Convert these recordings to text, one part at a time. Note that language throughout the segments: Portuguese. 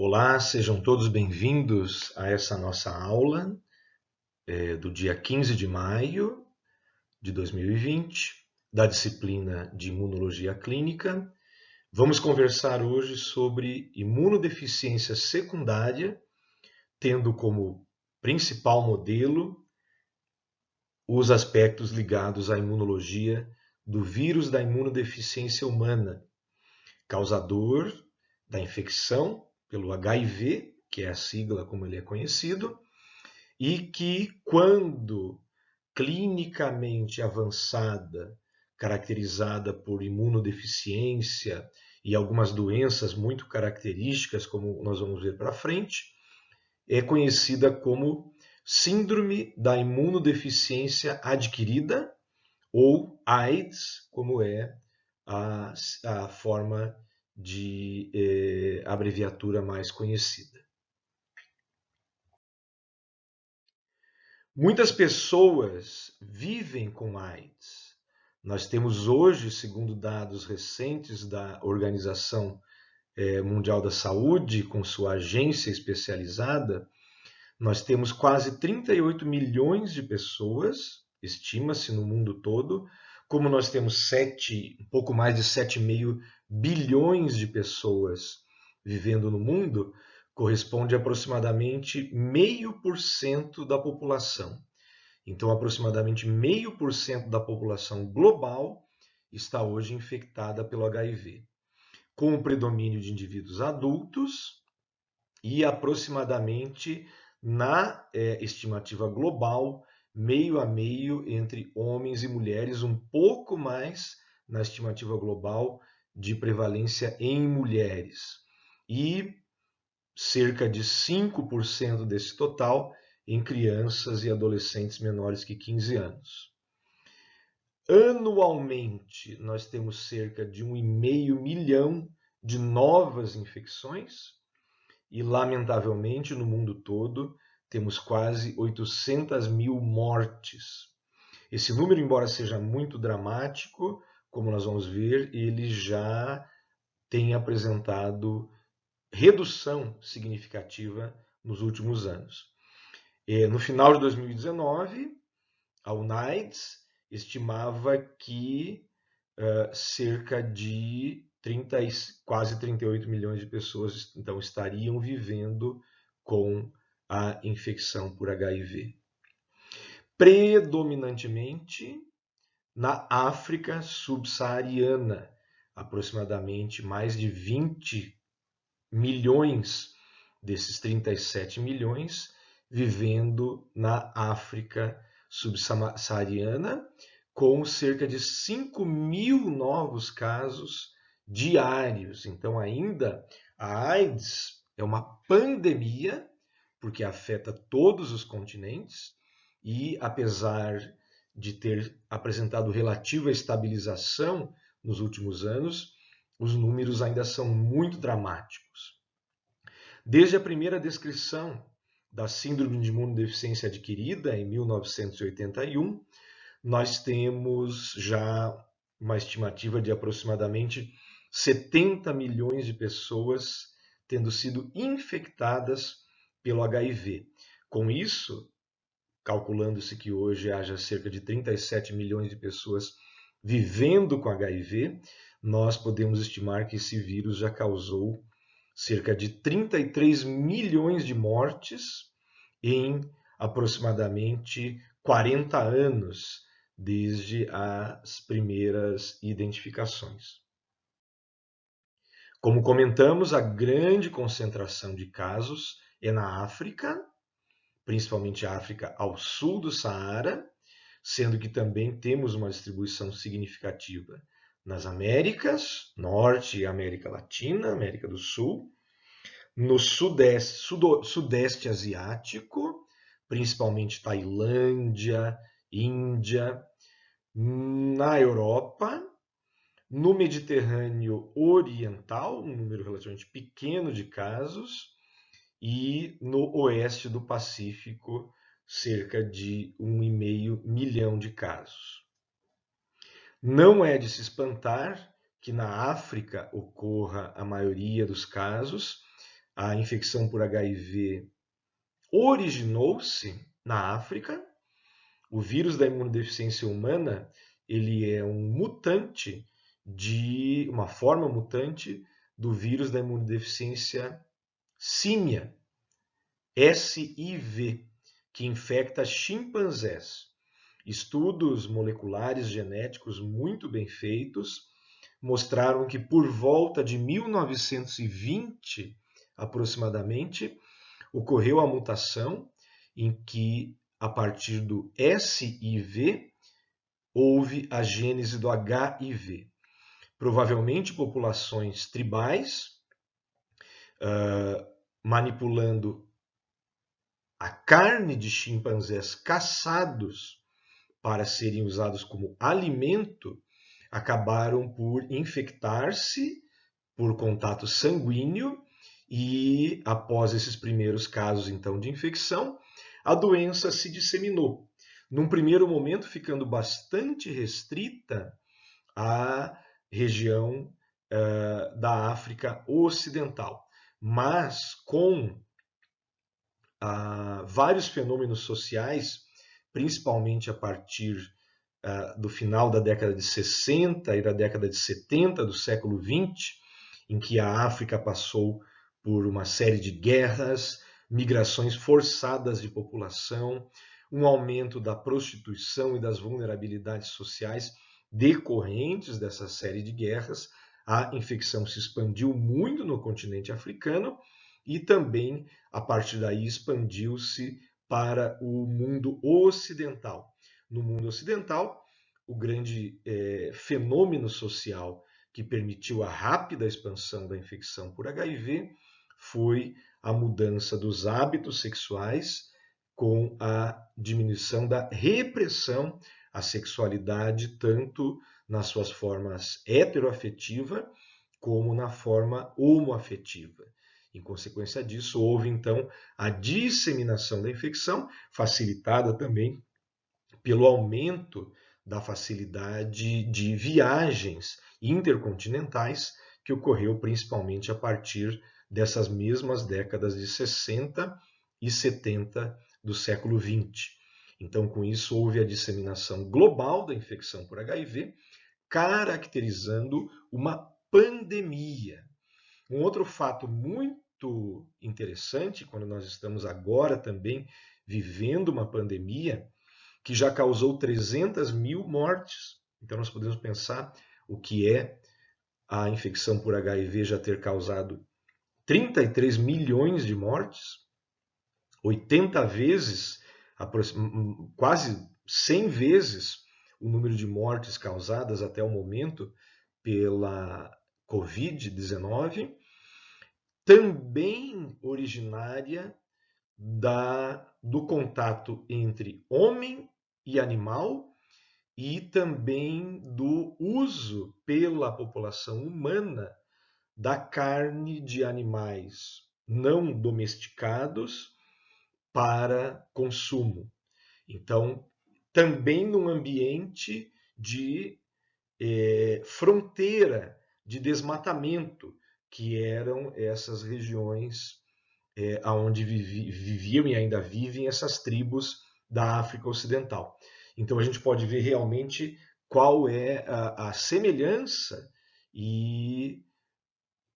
Olá, sejam todos bem-vindos a essa nossa aula do dia 15 de maio de 2020, da disciplina de Imunologia Clínica. Vamos conversar hoje sobre imunodeficiência secundária, tendo como principal modelo os aspectos ligados à imunologia do vírus da imunodeficiência humana, causador da infecção pelo HIV, que é a sigla como ele é conhecido, e que, quando clinicamente avançada, caracterizada por imunodeficiência e algumas doenças muito características, como nós vamos ver para frente, é conhecida como Síndrome da Imunodeficiência Adquirida, ou AIDS, como é a forma de abreviatura mais conhecida. Muitas pessoas vivem com AIDS. Nós temos hoje, segundo dados recentes da Organização Mundial da Saúde, com sua agência especializada, nós temos quase 38 milhões de pessoas, estima-se no mundo todo, como nós temos um pouco mais de 7,5 bilhões de pessoas vivendo no mundo, corresponde a aproximadamente 0,5% da população. Então, aproximadamente 0,5% da população global está hoje infectada pelo HIV, com o predomínio de indivíduos adultos e aproximadamente, na estimativa global, meio a meio entre homens e mulheres, um pouco mais na estimativa global de prevalência em mulheres. E cerca de 5% desse total em crianças e adolescentes menores que 15 anos. Anualmente, nós temos cerca de 1,5 milhão de novas infecções e, lamentavelmente, no mundo todo, temos quase 800 mil mortes. Esse número, embora seja muito dramático, como nós vamos ver, ele já tem apresentado redução significativa nos últimos anos. No final de 2019, a UNAIDS estimava que cerca de quase 38 milhões de pessoas então estariam vivendo com a infecção por HIV. Predominantemente na África subsaariana, aproximadamente mais de 20 milhões desses 37 milhões vivendo na África subsaariana, com cerca de 5 mil novos casos diários. Então, ainda a AIDS é uma pandemia, porque afeta todos os continentes, e apesar de ter apresentado relativa estabilização nos últimos anos, os números ainda são muito dramáticos. Desde a primeira descrição da síndrome de imunodeficiência adquirida, em 1981, nós temos já uma estimativa de aproximadamente 70 milhões de pessoas tendo sido infectadas pelo HIV. Com isso, calculando-se que hoje haja cerca de 37 milhões de pessoas vivendo com HIV, nós podemos estimar que esse vírus já causou cerca de 33 milhões de mortes em aproximadamente 40 anos desde as primeiras identificações. Como comentamos, a grande concentração de casos é na África, principalmente a África ao sul do Saara, sendo que também temos uma distribuição significativa nas Américas, Norte e América Latina, América do Sul, no Sudeste Asiático, principalmente Tailândia, Índia, na Europa, no Mediterrâneo Oriental, um número relativamente pequeno de casos, e no oeste do Pacífico, cerca de 1,5 milhão de casos. Não é de se espantar que na África ocorra a maioria dos casos, a infecção por HIV originou-se na África. O vírus da imunodeficiência humana, ele é um mutante uma forma mutante do vírus da imunodeficiência símia, SIV, que infecta chimpanzés. Estudos moleculares genéticos muito bem feitos mostraram que por volta de 1920, aproximadamente, ocorreu a mutação em que, a partir do SIV, houve a gênese do HIV. Provavelmente populações tribais, manipulando a carne de chimpanzés caçados para serem usados como alimento, acabaram por infectar-se por contato sanguíneo e, após esses primeiros casos então de infecção, a doença se disseminou. Num primeiro momento, ficando bastante restrita à região da África Ocidental, mas com vários fenômenos sociais, principalmente a partir do final da década de 60 e da década de 70 do século 20, em que a África passou por uma série de guerras, migrações forçadas de população, um aumento da prostituição e das vulnerabilidades sociais decorrentes dessa série de guerras. A infecção se expandiu muito no continente africano e também, a partir daí, expandiu-se para o mundo ocidental. No mundo ocidental, o grande fenômeno social que permitiu a rápida expansão da infecção por HIV foi a mudança dos hábitos sexuais com a diminuição da repressão à sexualidade, tanto nas suas formas heteroafetiva como na forma homoafetiva. Em consequência disso, houve então a disseminação da infecção, facilitada também pelo aumento da facilidade de viagens intercontinentais, que ocorreu principalmente a partir dessas mesmas décadas de 60 e 70 do século 20. Então, com isso, houve a disseminação global da infecção por HIV, caracterizando uma pandemia. Um outro fato muito interessante, quando nós estamos agora também vivendo uma pandemia, que já causou 300 mil mortes. Então, nós podemos pensar o que é a infecção por HIV já ter causado 33 milhões de mortes, 80 vezes, quase 100 vezes o número de mortes causadas até o momento pela Covid-19, também originária do contato entre homem e animal e também do uso pela população humana da carne de animais não domesticados para consumo. Então, também num ambiente de fronteira de desmatamento, que eram essas regiões onde viviam e ainda vivem essas tribos da África Ocidental. Então a gente pode ver realmente qual é a semelhança e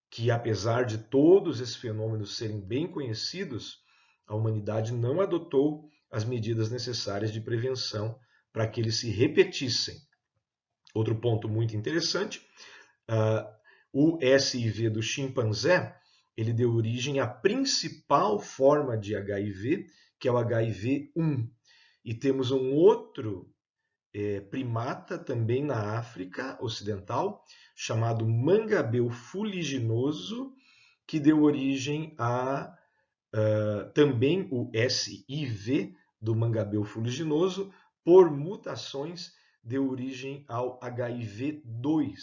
que, apesar de todos esses fenômenos serem bem conhecidos, a humanidade não adotou as medidas necessárias de prevenção para que eles se repetissem. Outro ponto muito interessante, o SIV do chimpanzé, ele deu origem à principal forma de HIV, que é o HIV-1. E temos um outro primata também na África Ocidental, chamado mangabeu fuliginoso, que deu origem a também o SIV do mangabeu fuliginoso, por mutações, deu origem ao HIV-2,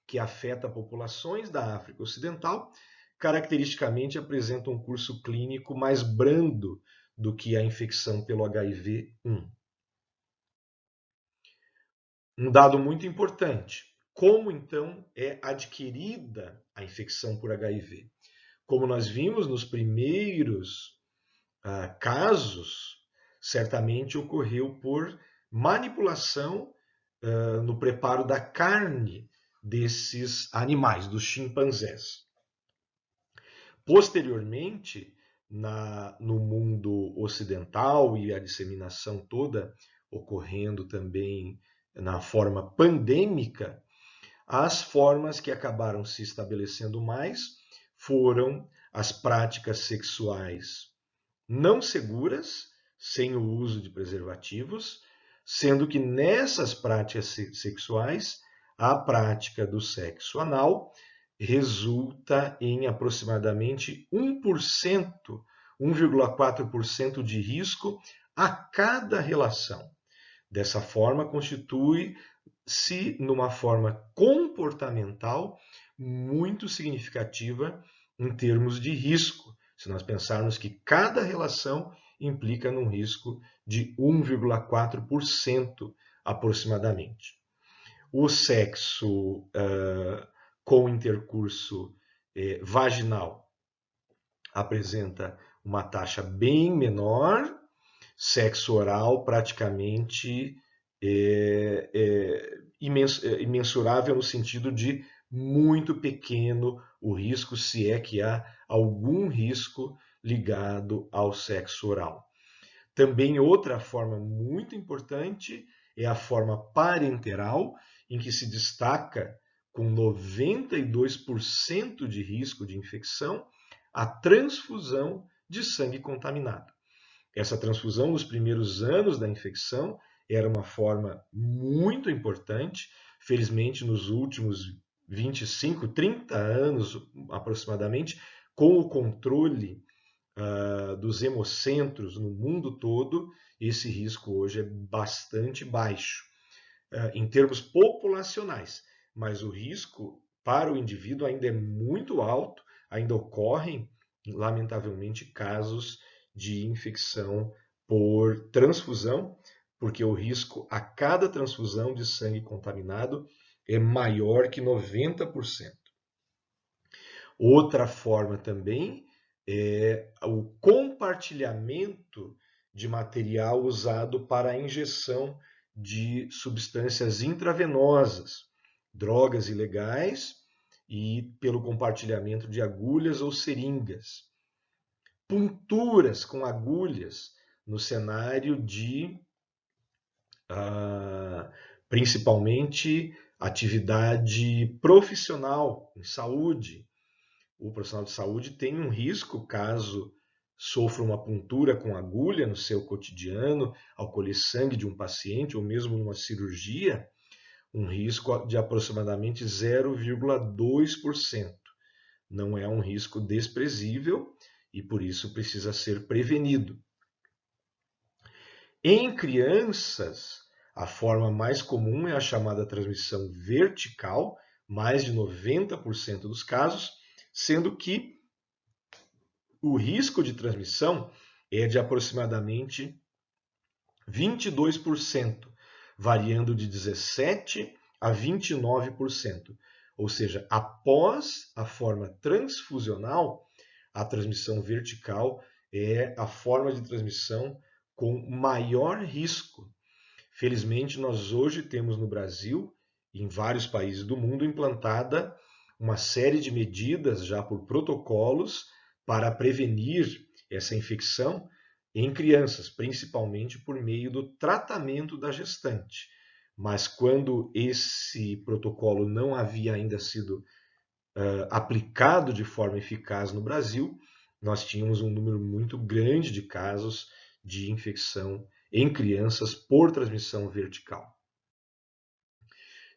que afeta populações da África Ocidental, caracteristicamente apresenta um curso clínico mais brando do que a infecção pelo HIV-1. Um dado muito importante: como então é adquirida a infecção por HIV? Como nós vimos nos primeiros casos, certamente ocorreu por manipulação no preparo da carne desses animais, dos chimpanzés. Posteriormente, no mundo ocidental e a disseminação toda ocorrendo também na forma pandêmica, as formas que acabaram se estabelecendo mais foram as práticas sexuais não seguras, sem o uso de preservativos, sendo que nessas práticas sexuais, a prática do sexo anal resulta em aproximadamente 1%, 1,4% de risco a cada relação. Dessa forma, constitui-se numa forma comportamental muito significativa em termos de risco, se nós pensarmos que cada relação implica num risco de 1,4% aproximadamente. O sexo com intercurso vaginal apresenta uma taxa bem menor, sexo oral praticamente imensurável no sentido de muito pequeno o risco, se é que há algum risco ligado ao sexo oral. Também outra forma muito importante é a forma parenteral, em que se destaca com 92% de risco de infecção a transfusão de sangue contaminado. Essa transfusão nos primeiros anos da infecção era uma forma muito importante. Felizmente, nos últimos 25, 30 anos aproximadamente, com o controle dos hemocentros no mundo todo, esse risco hoje é bastante baixo, em termos populacionais. Mas o risco para o indivíduo ainda é muito alto, ainda ocorrem, lamentavelmente, casos de infecção por transfusão, porque o risco a cada transfusão de sangue contaminado é maior que 90%. Outra forma também é o compartilhamento de material usado para a injeção de substâncias intravenosas, drogas ilegais e pelo compartilhamento de agulhas ou seringas. Punturas com agulhas no cenário de principalmente atividade profissional em saúde. O profissional de saúde tem um risco caso sofra uma puntura com agulha no seu cotidiano, ao colher sangue de um paciente ou mesmo numa cirurgia, um risco de aproximadamente 0,2%. Não é um risco desprezível e por isso precisa ser prevenido. Em crianças, a forma mais comum é a chamada transmissão vertical, mais de 90% dos casos, sendo que o risco de transmissão é de aproximadamente 22%, variando de 17% a 29%. Ou seja, após a forma transfusional, a transmissão vertical é a forma de transmissão com maior risco. Felizmente, nós hoje temos no Brasil e em vários países do mundo implantada uma série de medidas já por protocolos para prevenir essa infecção em crianças, principalmente por meio do tratamento da gestante. Mas quando esse protocolo não havia ainda sido aplicado de forma eficaz no Brasil, nós tínhamos um número muito grande de casos de infecção em crianças por transmissão vertical.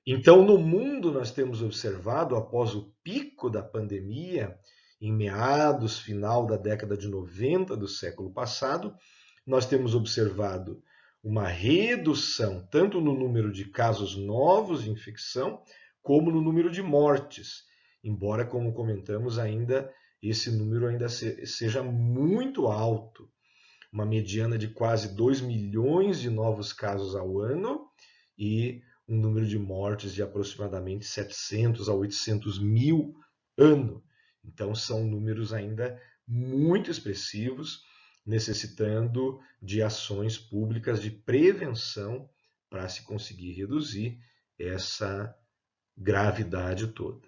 Então, no mundo, nós temos observado, após o pico da pandemia, em meados, final da década de 90 do século passado, nós temos observado uma redução tanto no número de casos novos de infecção, como no número de mortes, embora, como comentamos, ainda esse número ainda seja muito alto, uma mediana de quase 2 milhões de novos casos ao ano e um número de mortes de aproximadamente 700 a 800 mil ano. Então, são números ainda muito expressivos, necessitando de ações públicas de prevenção para se conseguir reduzir essa gravidade toda.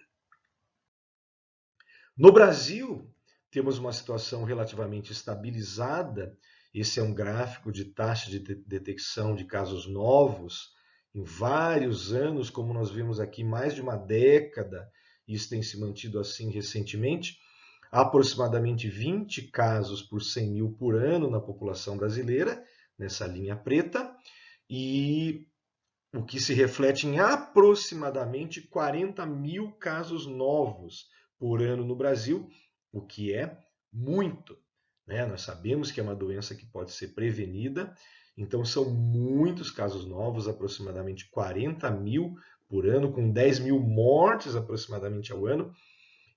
No Brasil, temos uma situação relativamente estabilizada. Esse é um gráfico de taxa de detecção de casos novos em vários anos, como nós vimos aqui, mais de uma década, e isso tem se mantido assim recentemente. Há aproximadamente 20 casos por 100 mil por ano na população brasileira, nessa linha preta, e o que se reflete em aproximadamente 40 mil casos novos por ano no Brasil, o que é muito, né? Nós sabemos que é uma doença que pode ser prevenida, então são muitos casos novos, aproximadamente 40 mil por ano, com 10 mil mortes aproximadamente ao ano,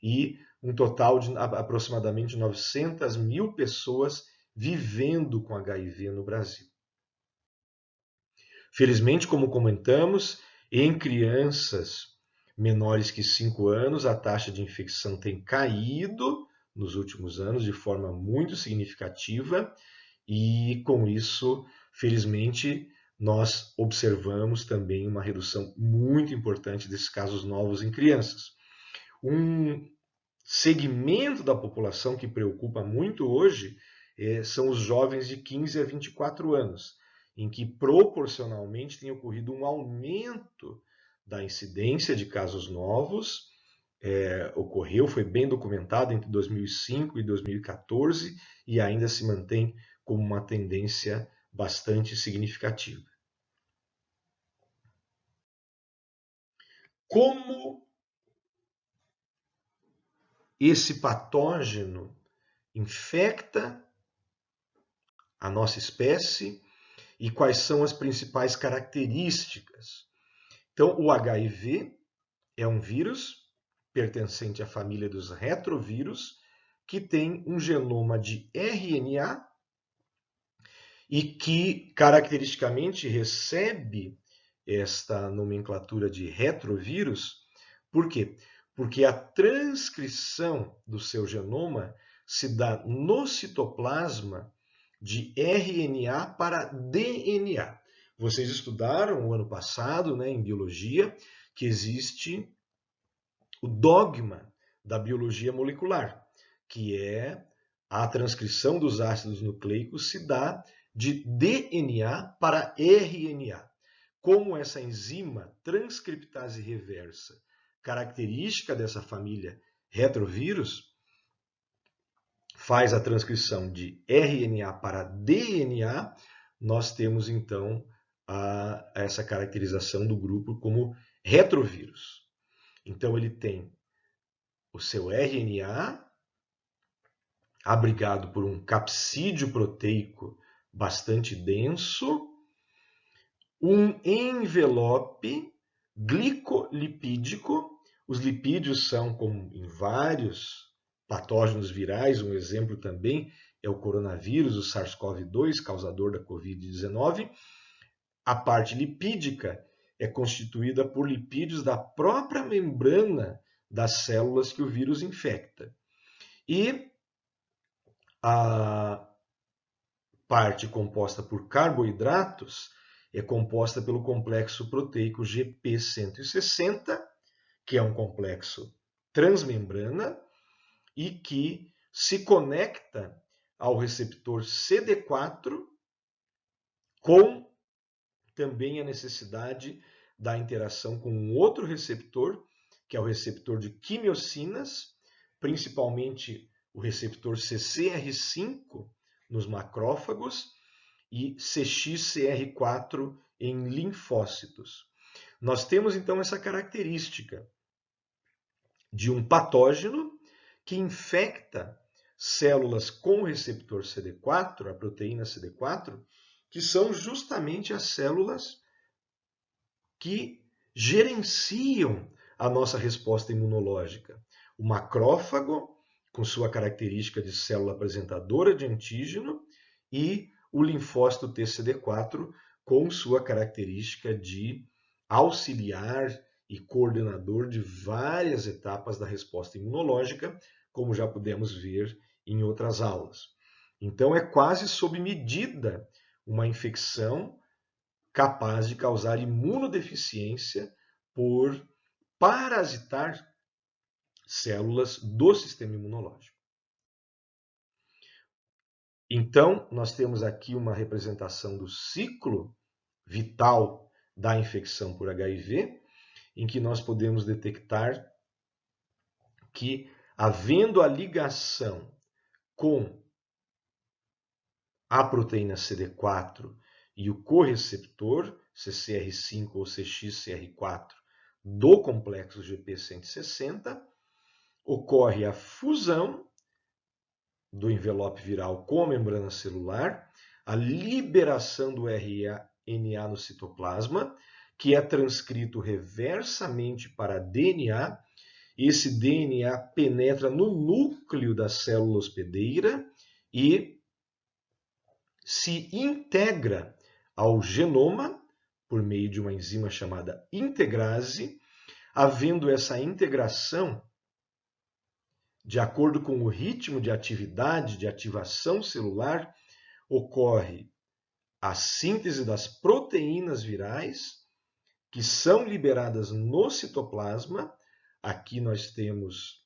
e um total de aproximadamente 900 mil pessoas vivendo com HIV no Brasil. Felizmente, como comentamos, em crianças menores que 5 anos, a taxa de infecção tem caído nos últimos anos de forma muito significativa e, com isso, felizmente, nós observamos também uma redução muito importante desses casos novos em crianças. Um segmento da população que preocupa muito hoje são os jovens de 15 a 24 anos, em que proporcionalmente tem ocorrido um aumento da incidência de casos novos. Foi bem documentado entre 2005 e 2014 e ainda se mantém como uma tendência bastante significativa. Como esse patógeno infecta a nossa espécie e quais são as principais características? Então, o HIV é um vírus pertencente à família dos retrovírus, que tem um genoma de RNA e que caracteristicamente recebe esta nomenclatura de retrovírus. Por quê? Porque a transcrição do seu genoma se dá no citoplasma de RNA para DNA. Vocês estudaram o ano passado, né, em biologia, que existe o dogma da biologia molecular, que é a transcrição dos ácidos nucleicos se dá de DNA para RNA. Como essa enzima transcriptase reversa, característica dessa família retrovírus, faz a transcrição de RNA para DNA, nós temos então essa caracterização do grupo como retrovírus. Então ele tem o seu RNA abrigado por um capsídeo proteico bastante denso, um envelope glicolipídico. Os lipídios são, como em vários patógenos virais, um exemplo também é o coronavírus, o SARS-CoV-2, causador da Covid-19. A parte lipídica é constituída por lipídios da própria membrana das células que o vírus infecta. E a parte composta por carboidratos é composta pelo complexo proteico GP160, que é um complexo transmembrana e que se conecta ao receptor CD4 com também a necessidade da interação com um outro receptor, que é o receptor de quimiocinas, principalmente o receptor CCR5 nos macrófagos e CXCR4 em linfócitos. Nós temos então essa característica de um patógeno que infecta células com o receptor CD4, a proteína CD4, que são justamente as células que gerenciam a nossa resposta imunológica. O macrófago, com sua característica de célula apresentadora de antígeno, e o linfócito TCD4, com sua característica de auxiliar e coordenador de várias etapas da resposta imunológica, como já pudemos ver em outras aulas. Então, é quase sob medida uma infecção capaz de causar imunodeficiência por parasitar células do sistema imunológico. Então, nós temos aqui uma representação do ciclo vital da infecção por HIV, em que nós podemos detectar que, havendo a ligação com a proteína CD4 e o correceptor CCR5 ou CXCR4 do complexo GP160, ocorre a fusão do envelope viral com a membrana celular, a liberação do RNA no citoplasma, que é transcrito reversamente para DNA. Esse DNA penetra no núcleo da célula hospedeira e se integra ao genoma por meio de uma enzima chamada integrase. Havendo essa integração, de acordo com o ritmo de atividade, de ativação celular, ocorre a síntese das proteínas virais, que são liberadas no citoplasma. Aqui nós temos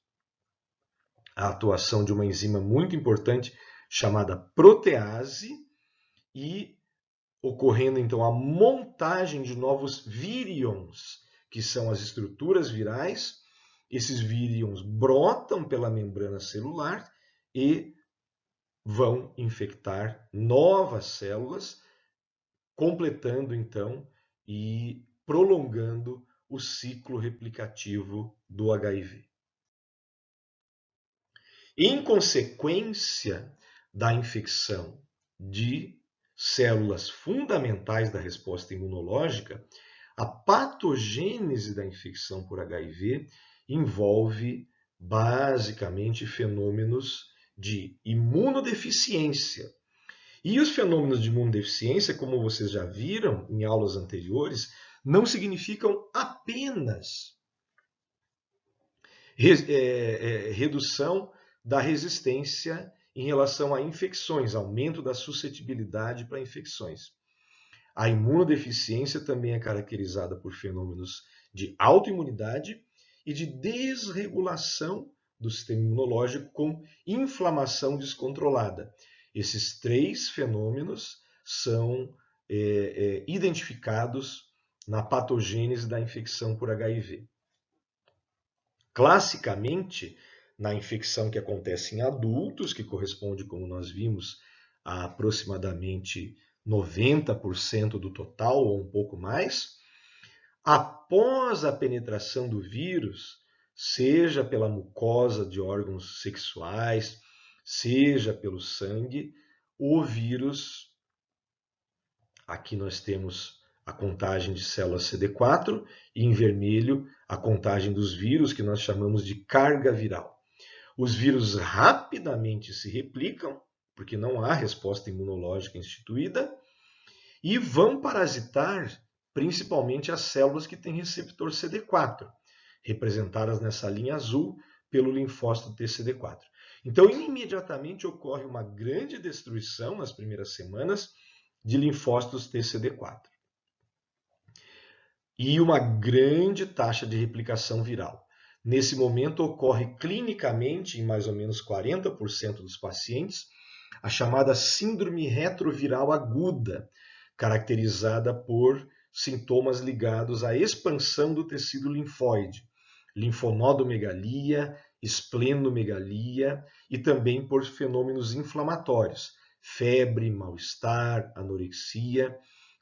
a atuação de uma enzima muito importante chamada protease, e ocorrendo então a montagem de novos vírions, que são as estruturas virais. Esses vírions brotam pela membrana celular e vão infectar novas células, completando então e prolongando o ciclo replicativo do HIV. Em consequência da infecção de células fundamentais da resposta imunológica, a patogênese da infecção por HIV envolve basicamente fenômenos de imunodeficiência. E os fenômenos de imunodeficiência, como vocês já viram em aulas anteriores, não significam apenas redução da resistência em relação a infecções, aumento da suscetibilidade para infecções. A imunodeficiência também é caracterizada por fenômenos de autoimunidade e de desregulação do sistema imunológico com inflamação descontrolada. Esses três fenômenos são identificados na patogênese da infecção por HIV. Classicamente, na infecção que acontece em adultos, que corresponde, como nós vimos, a aproximadamente 90% do total ou um pouco mais, após a penetração do vírus, seja pela mucosa de órgãos sexuais, seja pelo sangue, o vírus, aqui nós temos a contagem de células CD4 e em vermelho a contagem dos vírus, que nós chamamos de carga viral. Os vírus rapidamente se replicam, porque não há resposta imunológica instituída, e vão parasitar principalmente as células que têm receptor CD4, representadas nessa linha azul pelo linfócito TCD4. Então, imediatamente ocorre uma grande destruição nas primeiras semanas de linfócitos TCD4 e uma grande taxa de replicação viral. Nesse momento, ocorre clinicamente, em mais ou menos 40% dos pacientes, a chamada síndrome retroviral aguda, caracterizada por sintomas ligados à expansão do tecido linfóide, linfonodomegalia, esplenomegalia e também por fenômenos inflamatórios, febre, mal-estar, anorexia.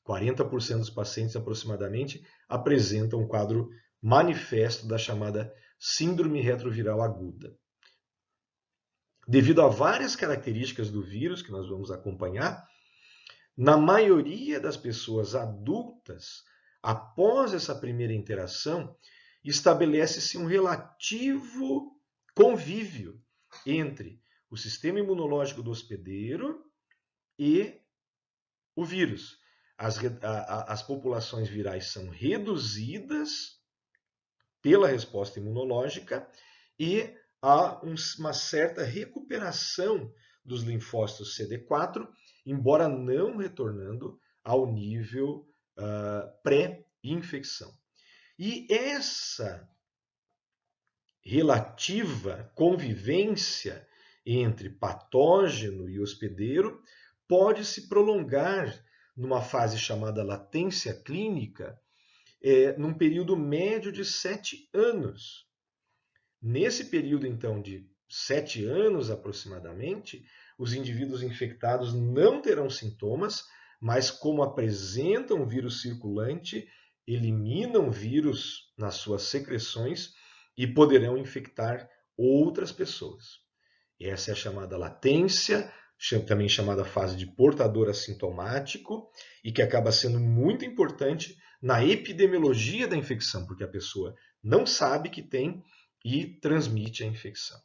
40% dos pacientes aproximadamente apresentam um quadro manifesto da chamada síndrome retroviral aguda. Devido a várias características do vírus que nós vamos acompanhar, na maioria das pessoas adultas, após essa primeira interação, estabelece-se um relativo convívio entre o sistema imunológico do hospedeiro e o vírus. As populações virais são reduzidas pela resposta imunológica e há uma certa recuperação dos linfócitos CD4, embora não retornando ao nível pré-infecção. E essa relativa convivência entre patógeno e hospedeiro pode se prolongar numa fase chamada latência clínica, num período médio de 7 anos. Nesse período, então, de 7 anos aproximadamente, os indivíduos infectados não terão sintomas, mas como apresentam vírus circulante, eliminam vírus nas suas secreções e poderão infectar outras pessoas. Essa é a chamada latência, também chamada fase de portador assintomático, e que acaba sendo muito importante na epidemiologia da infecção, porque a pessoa não sabe que tem e transmite a infecção.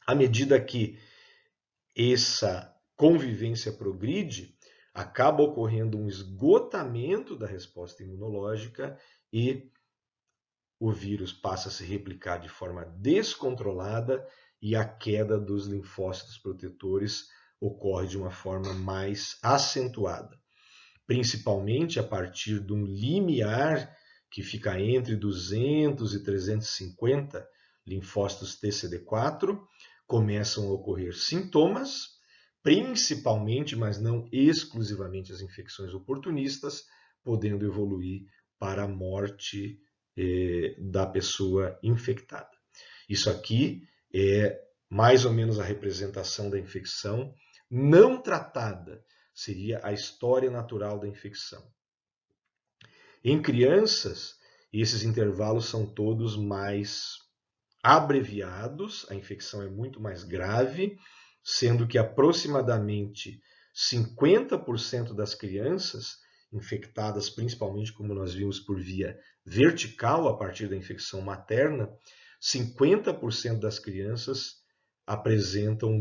À medida que essa convivência progride, acaba ocorrendo um esgotamento da resposta imunológica e o vírus passa a se replicar de forma descontrolada e a queda dos linfócitos protetores ocorre de uma forma mais acentuada, principalmente a partir de um limiar que fica entre 200 e 350 linfócitos TCD4, começam a ocorrer sintomas, principalmente, mas não exclusivamente, as infecções oportunistas, podendo evoluir para a morte da pessoa infectada. Isso aqui é mais ou menos a representação da infecção não tratada, seria a história natural da infecção. Em crianças, esses intervalos são todos mais abreviados, a infecção é muito mais grave, sendo que aproximadamente 50% das crianças infectadas, principalmente como nós vimos por via vertical a partir da infecção materna, 50% das crianças apresentam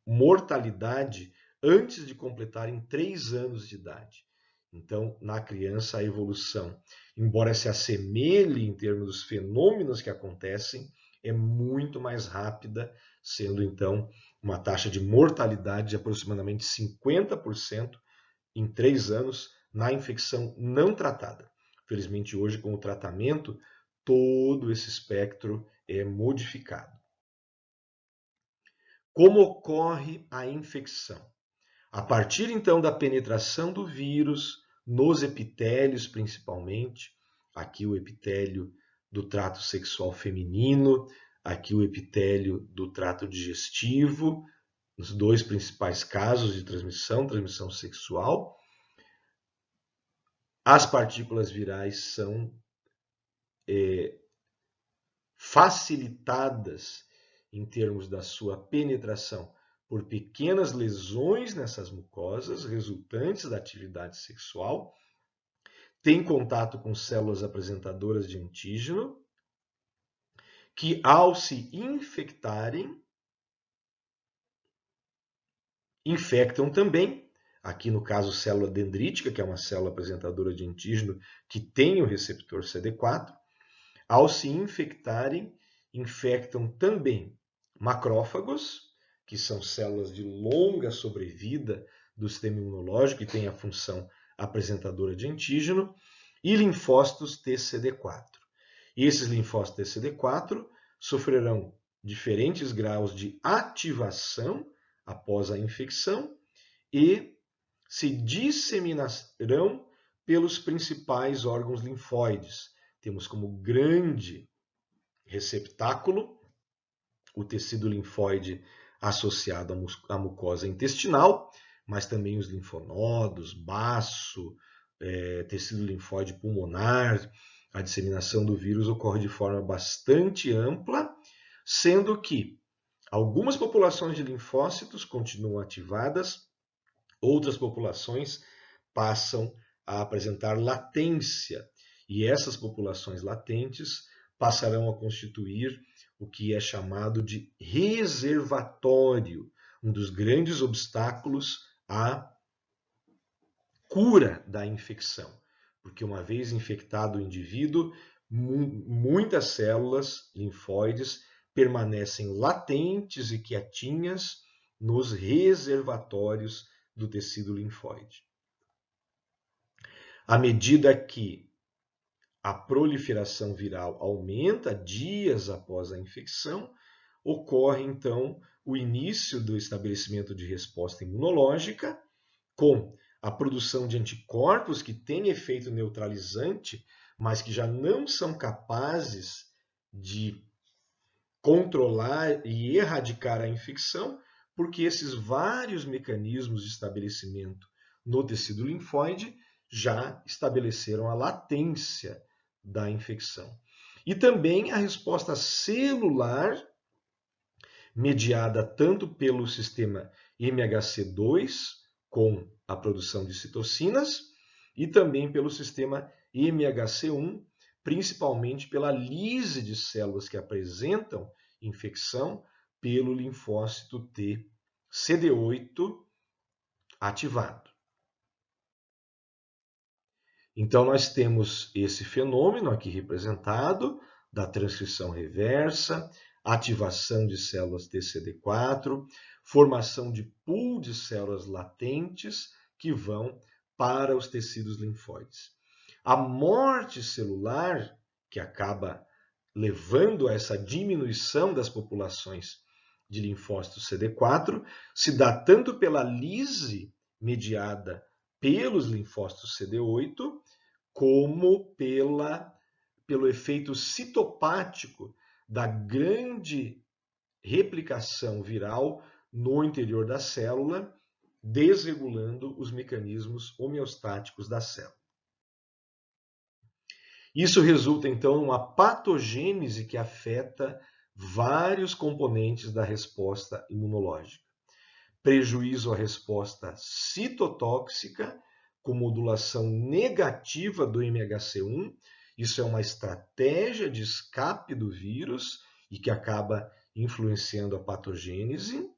mortalidade antes de completarem 3 anos de idade. Então, na criança, a evolução, embora se assemelhe em termos dos fenômenos que acontecem, é muito mais rápida, sendo então uma taxa de mortalidade de aproximadamente 50% em 3 anos na infecção não tratada. Felizmente, hoje, com o tratamento, todo esse espectro é modificado. Como ocorre a infecção? A partir então da penetração do vírus nos epitélios, principalmente, aqui o epitélio do trato sexual feminino, aqui o epitélio do trato digestivo, os dois principais casos de transmissão sexual, as partículas virais são facilitadas em termos da sua penetração por pequenas lesões nessas mucosas resultantes da atividade sexual, tem contato com células apresentadoras de antígeno, que ao se infectarem, infectam também, aqui no caso célula dendrítica, que é uma célula apresentadora de antígeno que tem o receptor CD4, ao se infectarem, infectam também macrófagos, que são células de longa sobrevida do sistema imunológico e têm a função apresentadora de antígeno, e linfócitos TCD4. E esses linfócitos TCD4 sofrerão diferentes graus de ativação após a infecção e se disseminarão pelos principais órgãos linfóides. Temos como grande receptáculo o tecido linfóide associado à mucosa intestinal, mas também os linfonodos, baço, tecido linfóide pulmonar. A disseminação do vírus ocorre de forma bastante ampla, sendo que algumas populações de linfócitos continuam ativadas, outras populações passam a apresentar latência, e essas populações latentes passarão a constituir o que é chamado de reservatório, um dos grandes obstáculos à cura da infecção, porque uma vez infectado o indivíduo, muitas células linfóides permanecem latentes e quietinhas nos reservatórios do tecido linfóide. À medida que a proliferação viral aumenta dias após a infecção, ocorre então o início do estabelecimento de resposta imunológica, com a produção de anticorpos que têm efeito neutralizante, mas que já não são capazes de controlar e erradicar a infecção, porque esses vários mecanismos de estabelecimento no tecido linfóide já estabeleceram a latência da infecção. E também a resposta celular, mediada tanto pelo sistema MHC2, com a produção de citocinas, e também pelo sistema MHC1, principalmente pela lise de células que apresentam infecção pelo linfócito T CD8 ativado. Então, nós temos esse fenômeno aqui representado da transcrição reversa, ativação de células TCD4, formação de pool de células latentes que vão para os tecidos linfóides. A morte celular, que acaba levando a essa diminuição das populações de linfócitos CD4, se dá tanto pela lise mediada pelos linfócitos CD8, como pelo efeito citopático da grande replicação viral no interior da célula, desregulando os mecanismos homeostáticos da célula. Isso resulta, então, em uma patogênese que afeta vários componentes da resposta imunológica. Prejuízo à resposta citotóxica, com modulação negativa do MHC1. Isso é uma estratégia de escape do vírus e que acaba influenciando a patogênese.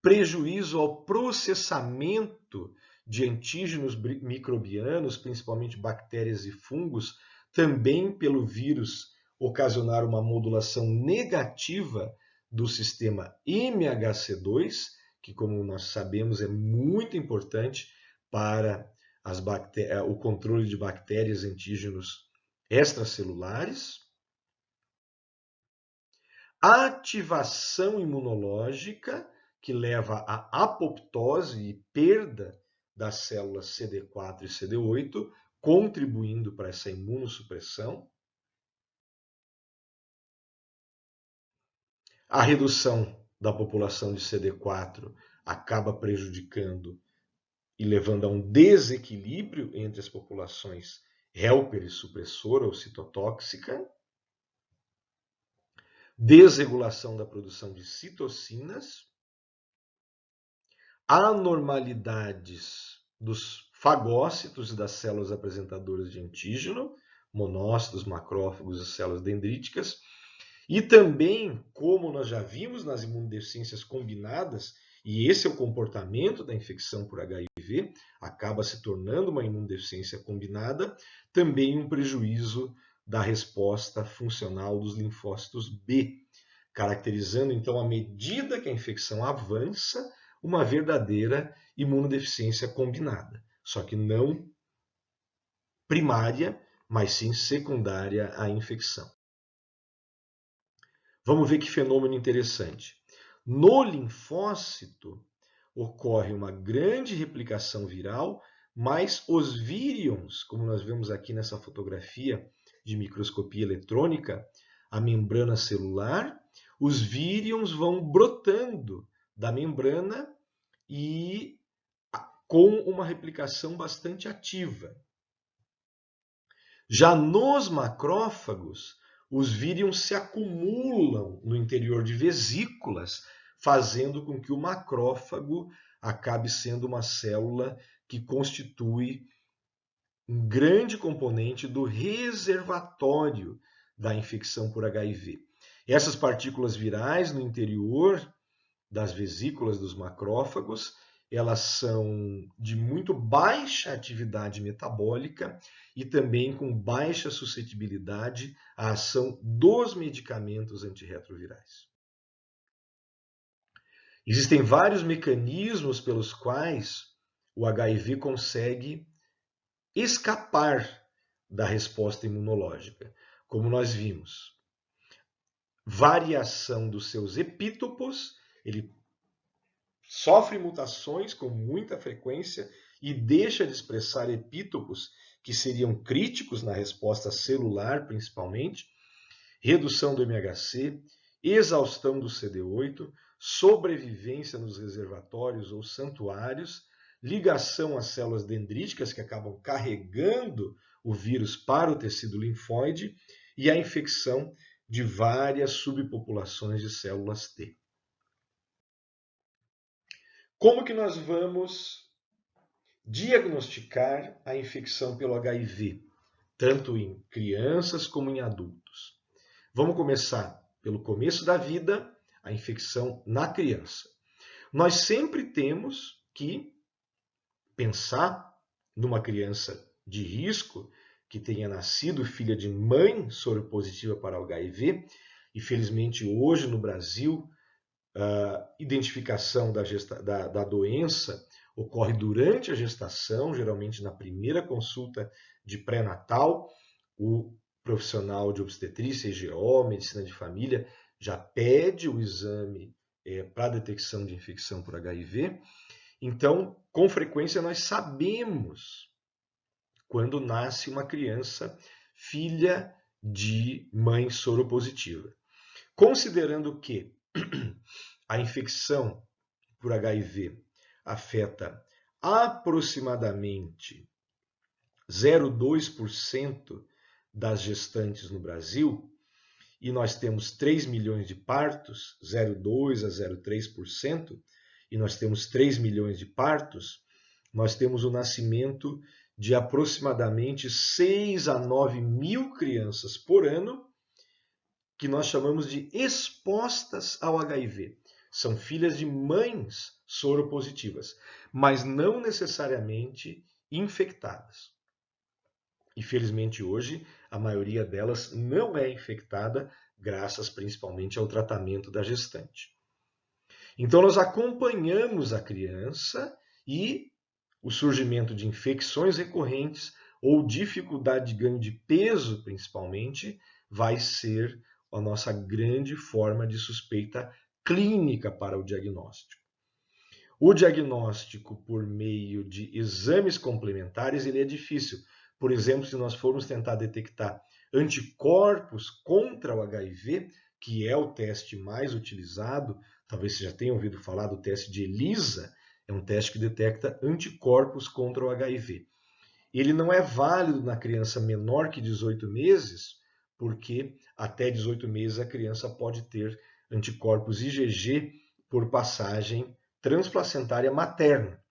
Prejuízo ao processamento de antígenos microbianos, principalmente bactérias e fungos, também pelo vírus ocasionar uma modulação negativa do sistema MHC2, que, como nós sabemos, é muito importante para o controle de bactérias e antígenos extracelulares. Ativação imunológica, que leva à apoptose e perda das células CD4 e CD8, contribuindo para essa imunossupressão. A redução da população de CD4 acaba prejudicando e levando a um desequilíbrio entre as populações helper e supressora ou citotóxica. Desregulação da produção de citocinas. Anormalidades dos fagócitos e das células apresentadoras de antígeno, monócitos, macrófagos e células dendríticas. E também, como nós já vimos nas imunodeficiências combinadas, e esse é o comportamento da infecção por HIV, acaba se tornando uma imunodeficiência combinada, também um prejuízo da resposta funcional dos linfócitos B, caracterizando então, à medida que a infecção avança, uma verdadeira imunodeficiência combinada, só que não primária, mas sim secundária à infecção. Vamos ver que fenômeno interessante. No linfócito ocorre uma grande replicação viral, mas os vírions, como nós vemos aqui nessa fotografia de microscopia eletrônica, a membrana celular, os vírions vão brotando da membrana e com uma replicação bastante ativa. Já nos macrófagos, os vírions se acumulam no interior de vesículas, fazendo com que o macrófago acabe sendo uma célula que constitui um grande componente do reservatório da infecção por HIV. Essas partículas virais no interior das vesículas dos macrófagos elas são de muito baixa atividade metabólica e também com baixa suscetibilidade à ação dos medicamentos antirretrovirais. Existem vários mecanismos pelos quais o HIV consegue escapar da resposta imunológica, como nós vimos. Variação dos seus epítopos, ele sofre mutações com muita frequência e deixa de expressar epítopos que seriam críticos na resposta celular, principalmente, redução do MHC, exaustão do CD8, sobrevivência nos reservatórios ou santuários, ligação às células dendríticas que acabam carregando o vírus para o tecido linfóide e a infecção de várias subpopulações de células T. Como que nós vamos diagnosticar a infecção pelo HIV, tanto em crianças como em adultos? Vamos começar pelo começo da vida, a infecção na criança. Nós sempre temos que pensar numa criança de risco que tenha nascido filha de mãe soropositiva para o HIV. Infelizmente, hoje no Brasil, a identificação da doença ocorre durante a gestação, geralmente na primeira consulta de pré-natal. O profissional de obstetrícia, IGO, medicina de família, já pede o exame para detecção de infecção por HIV. Então, com frequência, nós sabemos quando nasce uma criança filha de mãe soropositiva. Considerando que a infecção por HIV afeta aproximadamente 0,2% das gestantes no Brasil, e nós temos 3 milhões de partos, 0,2% a 0,3%, e nós temos 3 milhões de partos, nós temos o nascimento de aproximadamente 6 a 9 mil crianças por ano, que nós chamamos de expostas ao HIV. São filhas de mães soropositivas, mas não necessariamente infectadas. Infelizmente, hoje, a maioria delas não é infectada, graças principalmente ao tratamento da gestante. Então, nós acompanhamos a criança e o surgimento de infecções recorrentes ou dificuldade de ganho de peso, principalmente, vai ser a nossa grande forma de suspeita clínica para o diagnóstico. O diagnóstico por meio de exames complementares ele é difícil. Por exemplo, se nós formos tentar detectar anticorpos contra o HIV, que é o teste mais utilizado, talvez você já tenha ouvido falar do teste de ELISA, é um teste que detecta anticorpos contra o HIV. Ele não é válido na criança menor que 18 meses, porque até 18 meses a criança pode ter anticorpos IgG por passagem transplacentária materna.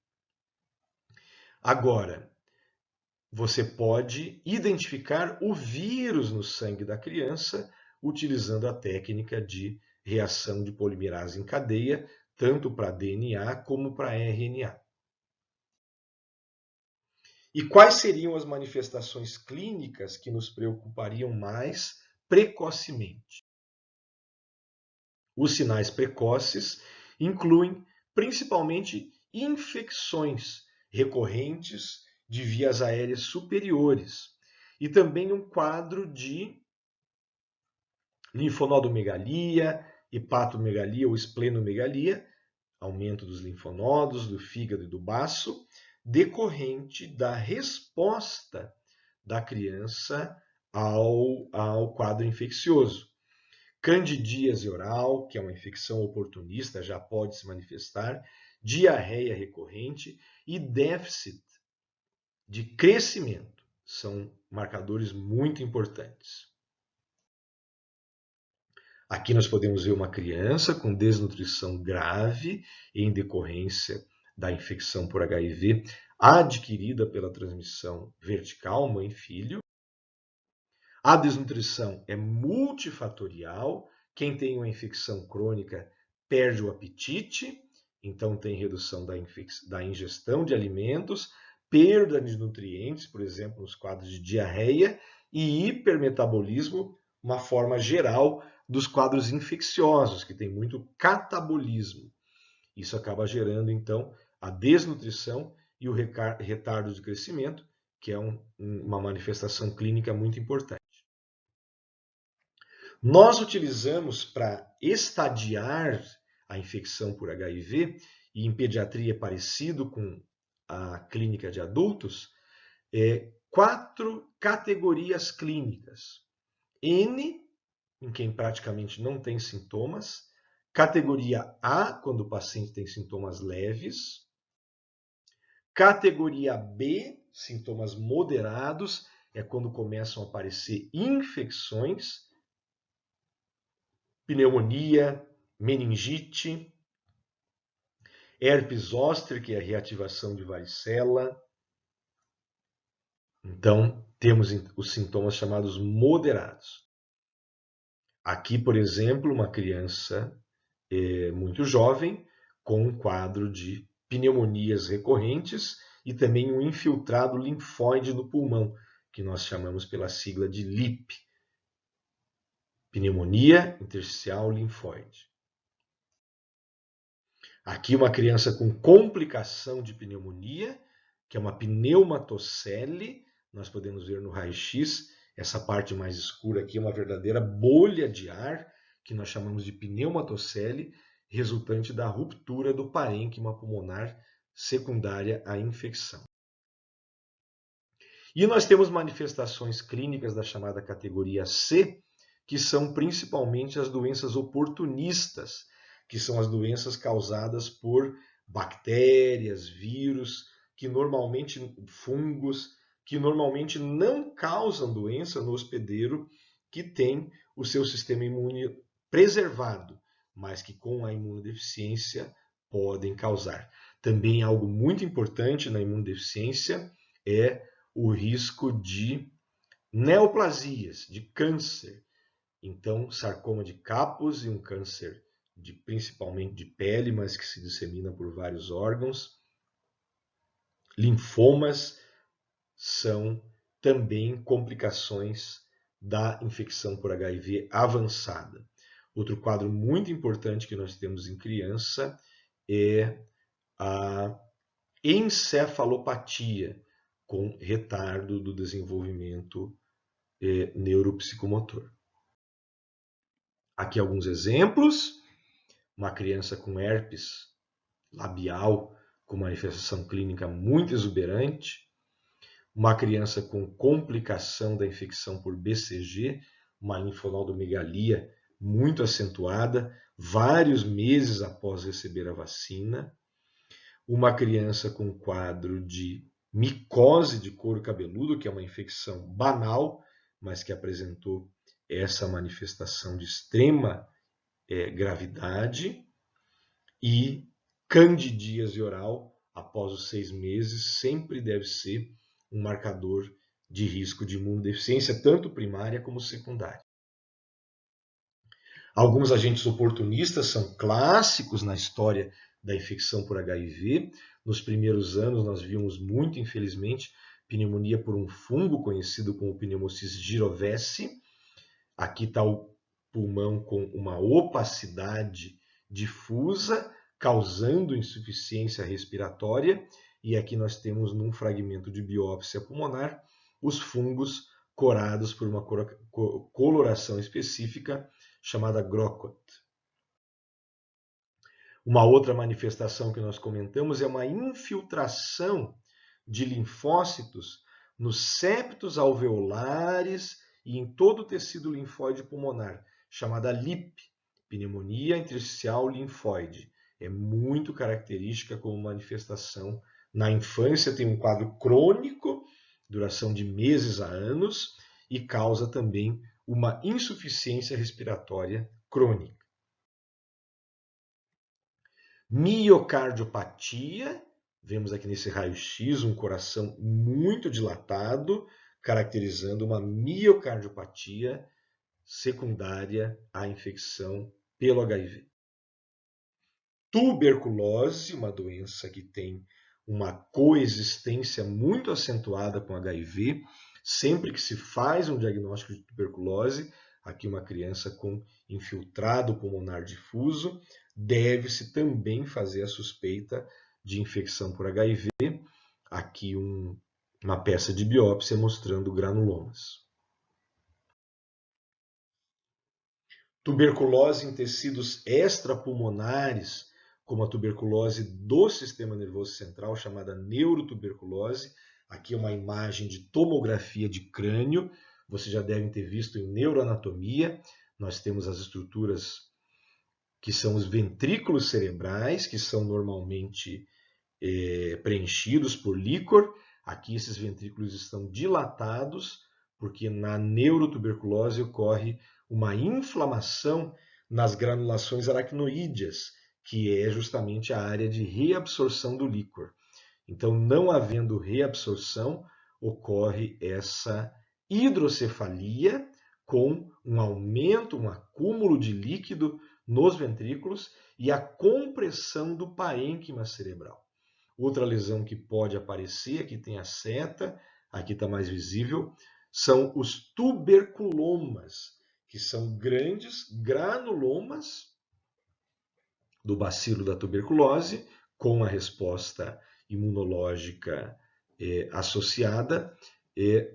Agora, você pode identificar o vírus no sangue da criança utilizando a técnica de reação de polimerase em cadeia, tanto para DNA como para RNA. E quais seriam as manifestações clínicas que nos preocupariam mais precocemente? Os sinais precoces incluem principalmente infecções recorrentes de vias aéreas superiores e também um quadro de linfonodomegalia, hepatomegalia ou esplenomegalia, aumento dos linfonodos, do fígado e do baço, decorrente da resposta da criança ao quadro infeccioso. Candidíase oral, que é uma infecção oportunista, já pode se manifestar, diarreia recorrente e déficit de crescimento. São marcadores muito importantes. Aqui nós podemos ver uma criança com desnutrição grave em decorrência da infecção por HIV adquirida pela transmissão vertical mãe-filho. A desnutrição é multifatorial. Quem tem uma infecção crônica perde o apetite Então, tem redução da ingestão de alimentos, perda de nutrientes, por exemplo, nos quadros de diarreia, e hipermetabolismo, uma forma geral dos quadros infecciosos, que tem muito catabolismo. Isso acaba gerando, então, a desnutrição e o retardo de crescimento, que é uma manifestação clínica muito importante. Nós utilizamos para estadiar a infecção por HIV, e em pediatria é parecido com a clínica de adultos, 4 categorias clínicas. N, em quem praticamente não tem sintomas. Categoria A, quando o paciente tem sintomas leves. Categoria B, sintomas moderados, é quando começam a aparecer infecções, pneumonia, meningite, herpes zoster, que é a reativação de varicela. Então, temos os sintomas chamados moderados. Aqui, por exemplo, uma criança muito jovem, com um quadro de pneumonias recorrentes e também um infiltrado linfóide no pulmão, que nós chamamos pela sigla de LIP, pneumonia intersticial linfóide. Aqui uma criança com complicação de pneumonia, que é uma pneumatocele, nós podemos ver no raio-x, essa parte mais escura aqui é uma verdadeira bolha de ar, que nós chamamos de pneumatocele, resultante da ruptura do parênquima pulmonar secundária à infecção. E nós temos manifestações clínicas da chamada categoria C, que são principalmente as doenças oportunistas, que são as doenças causadas por bactérias, vírus, fungos, que normalmente não causam doença no hospedeiro que tem o seu sistema imune preservado, mas que com a imunodeficiência podem causar. Também algo muito importante na imunodeficiência é o risco de neoplasias, de câncer. Então, sarcoma de Kaposi, um câncer principalmente de pele, mas que se dissemina por vários órgãos. Linfomas são também complicações da infecção por HIV avançada. Outro quadro muito importante que nós temos em criança é a encefalopatia, com retardo do desenvolvimento neuropsicomotor. Aqui alguns exemplos. Uma criança com herpes labial, com manifestação clínica muito exuberante. Uma criança com complicação da infecção por BCG, uma linfonodomegalia muito acentuada, vários meses após receber a vacina. Uma criança com quadro de micose de couro cabeludo, que é uma infecção banal, mas que apresentou essa manifestação de extrema gravidade, e candidíase oral após os 6 meses sempre deve ser um marcador de risco de imunodeficiência, tanto primária como secundária. Alguns agentes oportunistas são clássicos na história da infecção por HIV. Nos primeiros anos nós vimos muito, infelizmente, pneumonia por um fungo conhecido como Pneumocystis girovesi. Aqui está o pulmão com uma opacidade difusa, causando insuficiência respiratória. E aqui nós temos, num fragmento de biópsia pulmonar, os fungos corados por uma coloração específica chamada Grocott. Uma outra manifestação que nós comentamos é uma infiltração de linfócitos nos septos alveolares e em todo o tecido linfóide pulmonar, chamada LIP, pneumonia intersticial linfóide. É muito característica como manifestação na infância, tem um quadro crônico, duração de meses a anos, e causa também uma insuficiência respiratória crônica. Miocardiopatia, vemos aqui nesse raio-x um coração muito dilatado, caracterizando uma miocardiopatia secundária à infecção pelo HIV. tuberculose, uma doença que tem uma coexistência muito acentuada com HIV. Sempre que se faz um diagnóstico de tuberculose, aqui uma criança com infiltrado pulmonar difuso, deve-se também fazer a suspeita de infecção por HIV. Aqui uma peça de biópsia mostrando granulomas. Tuberculose em tecidos extrapulmonares, como a tuberculose do sistema nervoso central, chamada neurotuberculose. Aqui é uma imagem de tomografia de crânio. Vocês já devem ter visto em neuroanatomia. Nós temos as estruturas que são os ventrículos cerebrais, que são normalmente preenchidos por líquor. Aqui esses ventrículos estão dilatados, porque na neurotuberculose ocorre uma inflamação nas granulações aracnoídeas, que é justamente a área de reabsorção do líquor. Então, não havendo reabsorção, ocorre essa hidrocefalia com um aumento, um acúmulo de líquido nos ventrículos e a compressão do parênquima cerebral. Outra lesão que pode aparecer, aqui tem a seta, aqui está mais visível, são os tuberculomas, que são grandes granulomas do bacilo da tuberculose, com a resposta imunológica associada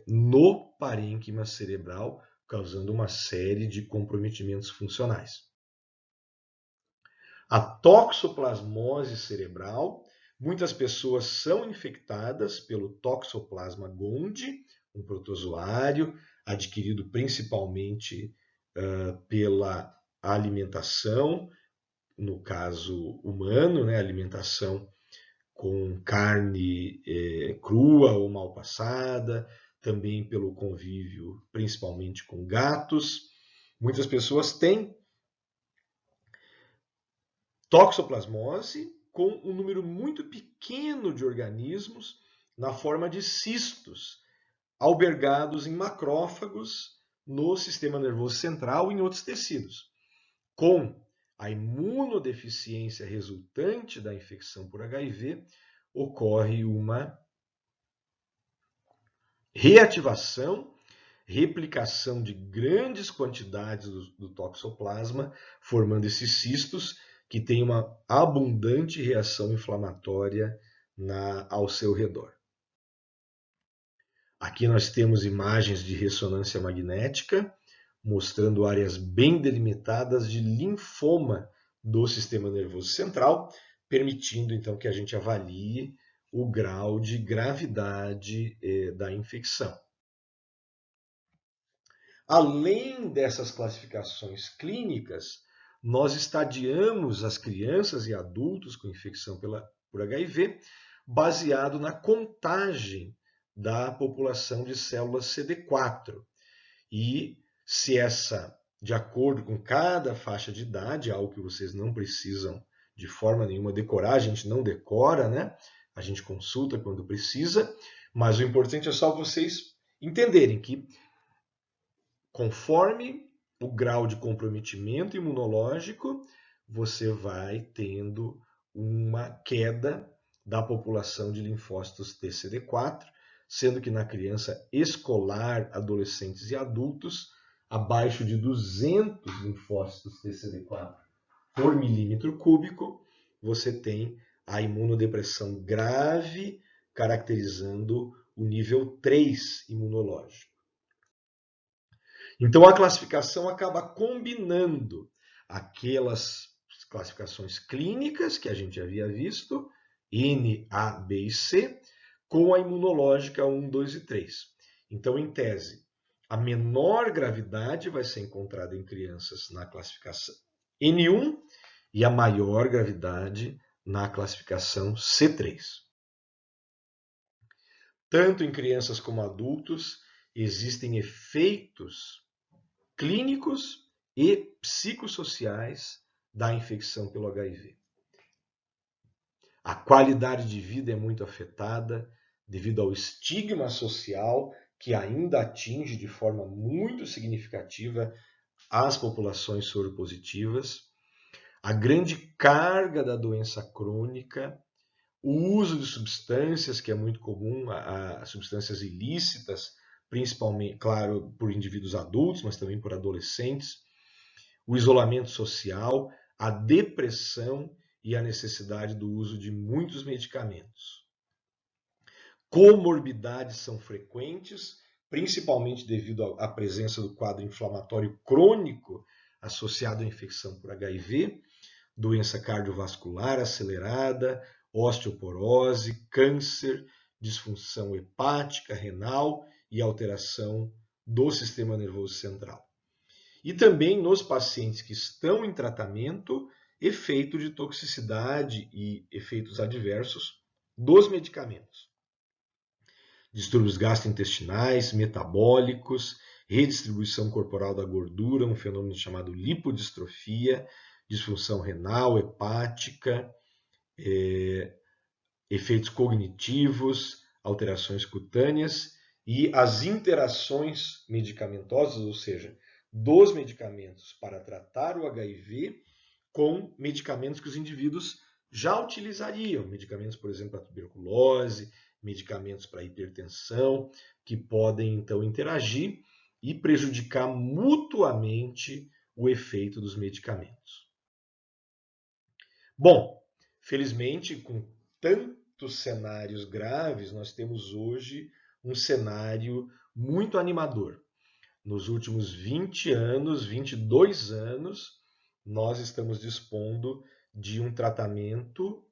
no parênquima cerebral, causando uma série de comprometimentos funcionais. A toxoplasmose cerebral, muitas pessoas são infectadas pelo Toxoplasma gondii, um protozoário adquirido principalmente pela alimentação, no caso humano, né, alimentação com carne crua ou mal passada, também pelo convívio principalmente com gatos. Muitas pessoas têm toxoplasmose com um número muito pequeno de organismos na forma de cistos, albergados em macrófagos no sistema nervoso central e em outros tecidos. Com a imunodeficiência resultante da infecção por HIV, ocorre uma reativação, replicação de grandes quantidades do toxoplasma, formando esses cistos que têm uma abundante reação inflamatória ao seu redor. Aqui nós temos imagens de ressonância magnética, mostrando áreas bem delimitadas de linfoma do sistema nervoso central, permitindo então que a gente avalie o grau de gravidade da infecção. Além dessas classificações clínicas, nós estadiamos as crianças e adultos com infecção por HIV baseado na contagem da população de células CD4. E se essa, de acordo com cada faixa de idade, algo que vocês não precisam de forma nenhuma decorar, a gente não decora, né? A gente consulta quando precisa, mas o importante é só vocês entenderem que conforme o grau de comprometimento imunológico, você vai tendo uma queda da população de linfócitos TCD4, sendo que na criança escolar, adolescentes e adultos, abaixo de 200 linfócitos TCD4 por milímetro cúbico, você tem a imunodepressão grave, caracterizando o nível 3 imunológico. Então a classificação acaba combinando aquelas classificações clínicas que a gente havia visto, N, A, B e C, com a imunológica 1, 2 e 3. Então, em tese, a menor gravidade vai ser encontrada em crianças na classificação N1 e a maior gravidade na classificação C3. Tanto em crianças como adultos, existem efeitos clínicos e psicossociais da infecção pelo HIV. A qualidade de vida é muito afetada devido ao estigma social que ainda atinge de forma muito significativa as populações soropositivas. a grande carga da doença crônica, o uso de substâncias, que é muito comum, substâncias ilícitas, principalmente, claro, por indivíduos adultos, mas também por adolescentes, o isolamento social, a depressão e a necessidade do uso de muitos medicamentos. Comorbidades são frequentes, principalmente devido à presença do quadro inflamatório crônico associado à infecção por HIV, doença cardiovascular acelerada, osteoporose, câncer, disfunção hepática, renal e alteração do sistema nervoso central. E também nos pacientes que estão em tratamento, efeito de toxicidade e efeitos adversos dos medicamentos. Distúrbios gastrointestinais, metabólicos, redistribuição corporal da gordura, um fenômeno chamado lipodistrofia, disfunção renal, hepática, efeitos cognitivos, alterações cutâneas e as interações medicamentosas, ou seja, dos medicamentos para tratar o HIV com medicamentos que os indivíduos já utilizariam, medicamentos, por exemplo, para tuberculose, medicamentos para hipertensão, que podem então interagir e prejudicar mutuamente o efeito dos medicamentos. Bom, felizmente, com tantos cenários graves, nós temos hoje um cenário muito animador. Nos últimos 20 anos, 22 anos, nós estamos dispondo de um tratamento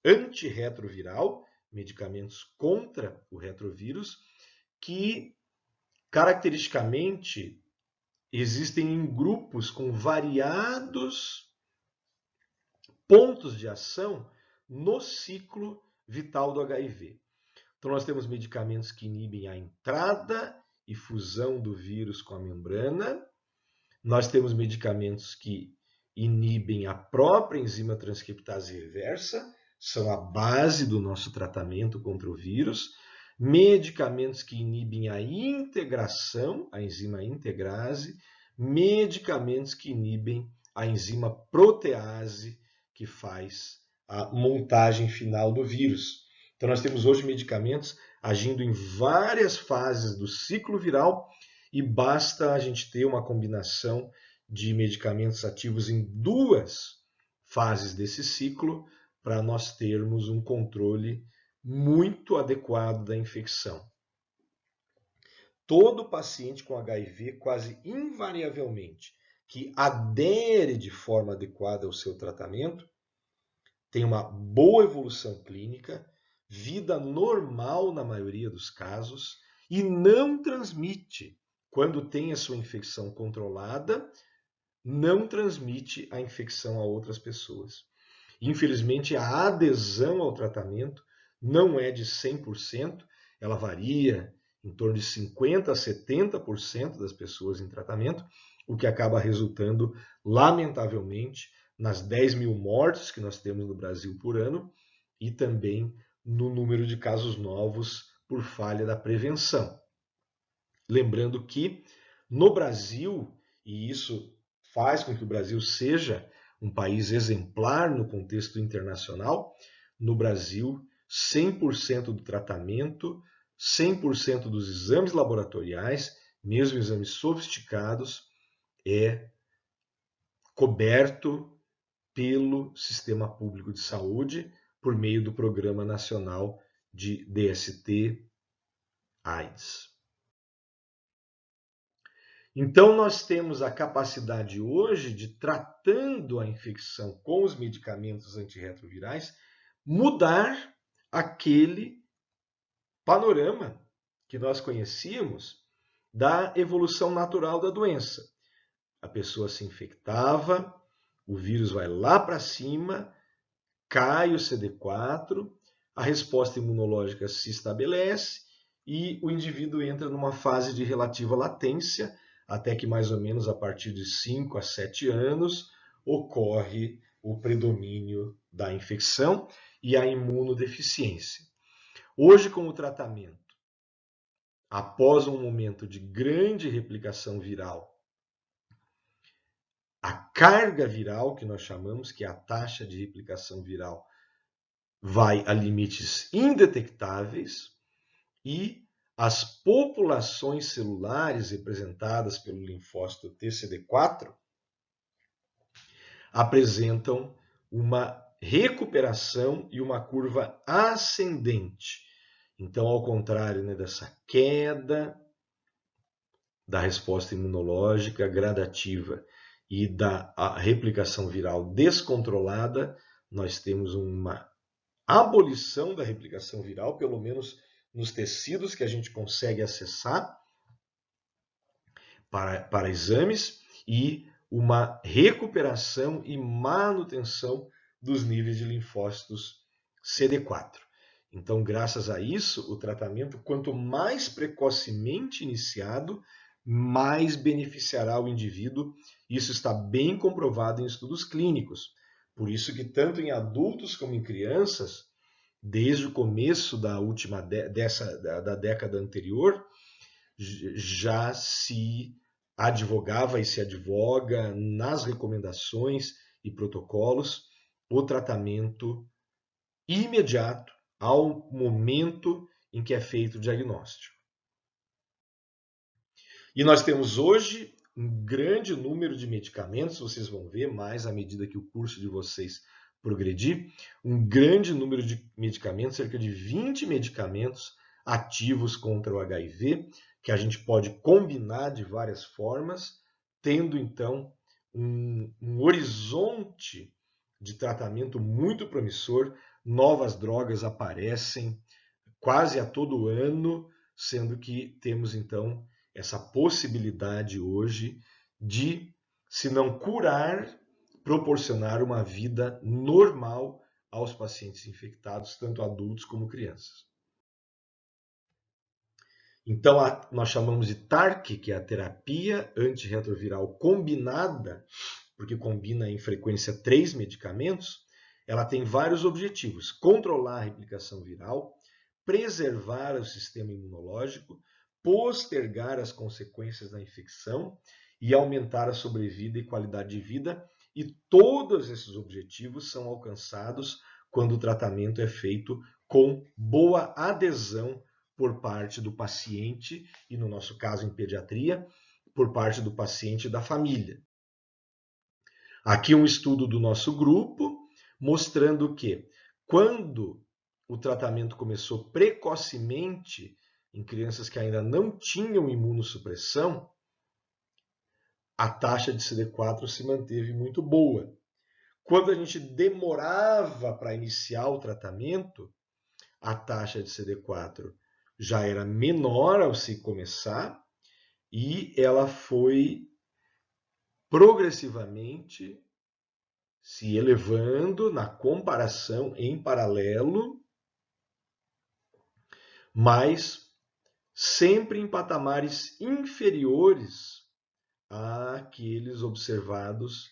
antirretroviral, medicamentos contra o retrovírus, que caracteristicamente existem em grupos com variados pontos de ação no ciclo vital do HIV. Então, nós temos medicamentos que inibem a entrada e fusão do vírus com a membrana. Nós temos medicamentos que inibem a própria enzima transcriptase reversa, são a base do nosso tratamento contra o vírus. Medicamentos que inibem a integração, a enzima integrase. Medicamentos que inibem a enzima protease, que faz a montagem final do vírus. Então, nós temos hoje medicamentos agindo em várias fases do ciclo viral e basta a gente ter uma combinação de medicamentos ativos em duas fases desse ciclo para nós termos um controle muito adequado da infecção. Todo paciente com HIV, quase invariavelmente, que adere de forma adequada ao seu tratamento, tem uma boa evolução clínica, vida normal na maioria dos casos e não transmite, quando tem a sua infecção controlada, não transmite a infecção a outras pessoas. Infelizmente, a adesão ao tratamento não é de 100%, ela varia em torno de 50% a 70% das pessoas em tratamento, o que acaba resultando, lamentavelmente, nas 10 mil mortes que nós temos no Brasil por ano e também no número de casos novos por falha da prevenção. Lembrando que no Brasil, e isso faz com que o Brasil seja um país exemplar no contexto internacional, no Brasil, 100% do tratamento, 100% dos exames laboratoriais, mesmo exames sofisticados, é coberto pelo Sistema Público de Saúde por meio do Programa Nacional de DST-AIDS. Então, nós temos a capacidade hoje de, tratando a infecção com os medicamentos antirretrovirais, mudar aquele panorama que nós conhecíamos da evolução natural da doença. A pessoa se infectava, o vírus vai lá para cima, cai o CD4, a resposta imunológica se estabelece e o indivíduo entra numa fase de relativa latência, até que mais ou menos a partir de 5 a 7 anos ocorre o predomínio da infecção e a imunodeficiência. Hoje, com o tratamento, após um momento de grande replicação viral, a carga viral, que nós chamamos, que é a taxa de replicação viral, vai a limites indetectáveis, e as populações celulares representadas pelo linfócito TCD4 apresentam uma recuperação e uma curva ascendente. Então, ao contrário, né, dessa queda da resposta imunológica gradativa e da replicação viral descontrolada, nós temos uma abolição da replicação viral, pelo menos nos tecidos que a gente consegue acessar para exames, e uma recuperação e manutenção dos níveis de linfócitos CD4. Então, graças a isso, o tratamento, quanto mais precocemente iniciado, mais beneficiará o indivíduo. Isso está bem comprovado em estudos clínicos. Por isso que tanto em adultos como em crianças, desde o começo da década anterior, já se advogava e se advoga nas recomendações e protocolos o tratamento imediato ao momento em que é feito o diagnóstico. E nós temos hoje um grande número de medicamentos, vocês vão ver mais à medida que o curso de vocês progredir, um grande número de medicamentos, cerca de 20 medicamentos ativos contra o HIV, que a gente pode combinar de várias formas, tendo então um horizonte de tratamento muito promissor. Novas drogas aparecem quase a todo ano, sendo que temos então essa possibilidade hoje de, se não curar, proporcionar uma vida normal aos pacientes infectados, tanto adultos como crianças. Então, nós chamamos de TARC, que é a terapia antirretroviral combinada, porque combina em frequência 3 medicamentos. Ela tem vários objetivos: controlar a replicação viral, preservar o sistema imunológico, postergar as consequências da infecção e aumentar a sobrevida e qualidade de vida. E todos esses objetivos são alcançados quando o tratamento é feito com boa adesão por parte do paciente, e no nosso caso em pediatria, por parte do paciente e da família. Aqui um estudo do nosso grupo mostrando que quando o tratamento começou precocemente em crianças que ainda não tinham imunossupressão, a taxa de CD4 se manteve muito boa. Quando a gente demorava para iniciar o tratamento, a taxa de CD4 já era menor ao se começar e ela foi progressivamente se elevando na comparação em paralelo, mas sempre em patamares inferiores àqueles observados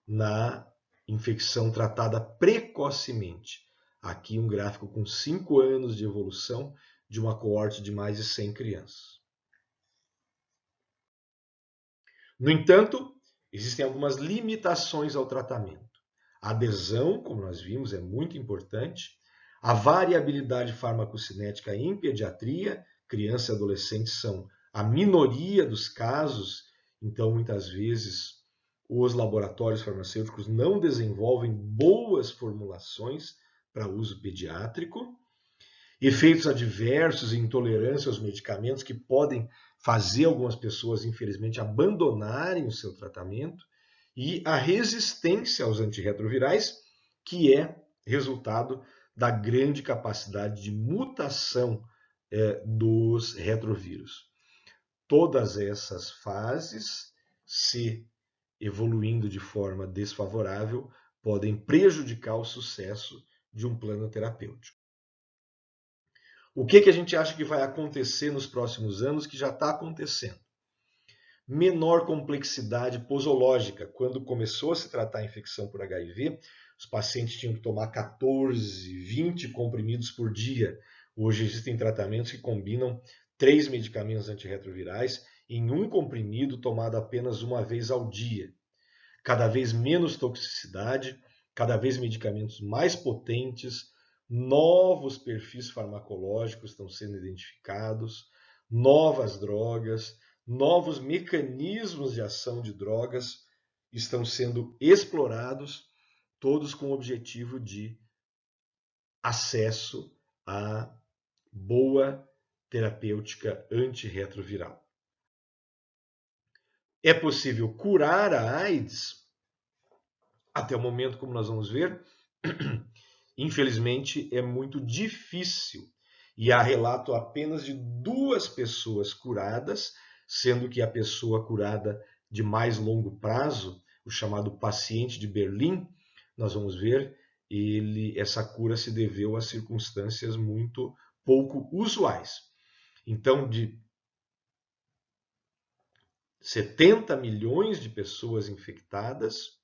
na infecção tratada precocemente. Aqui um gráfico com 5 anos de evolução de uma coorte de mais de 100 crianças. No entanto, existem algumas limitações ao tratamento. A adesão, como nós vimos, é muito importante. A variabilidade farmacocinética em pediatria, criança e adolescente são a minoria dos casos, então muitas vezes os laboratórios farmacêuticos não desenvolvem boas formulações para uso pediátrico. Efeitos adversos e intolerância aos medicamentos que podem fazer algumas pessoas, infelizmente, abandonarem o seu tratamento, e a resistência aos antirretrovirais, que é resultado da grande capacidade de mutação dos retrovírus. Todas essas fases, se evoluindo de forma desfavorável, podem prejudicar o sucesso de um plano terapêutico. O que a gente acha que vai acontecer nos próximos anos, que já está acontecendo? Menor complexidade posológica. Quando começou a se tratar a infecção por HIV, os pacientes tinham que tomar 14, 20 comprimidos por dia. Hoje existem tratamentos que combinam 3 medicamentos antirretrovirais em um comprimido tomado apenas uma vez ao dia. cada vez menos toxicidade, cada vez medicamentos mais potentes, novos perfis farmacológicos estão sendo identificados, novas drogas, novos mecanismos de ação de drogas estão sendo explorados, todos com o objetivo de acesso a boa terapêutica antirretroviral. É possível curar a AIDS? Até o momento, como nós vamos ver, infelizmente é muito difícil. E há relato apenas de 2 pessoas curadas, sendo que a pessoa curada de mais longo prazo, o chamado paciente de Berlim, nós vamos ver, essa cura se deveu a circunstâncias muito pouco usuais. Então, de 70 milhões de pessoas infectadas,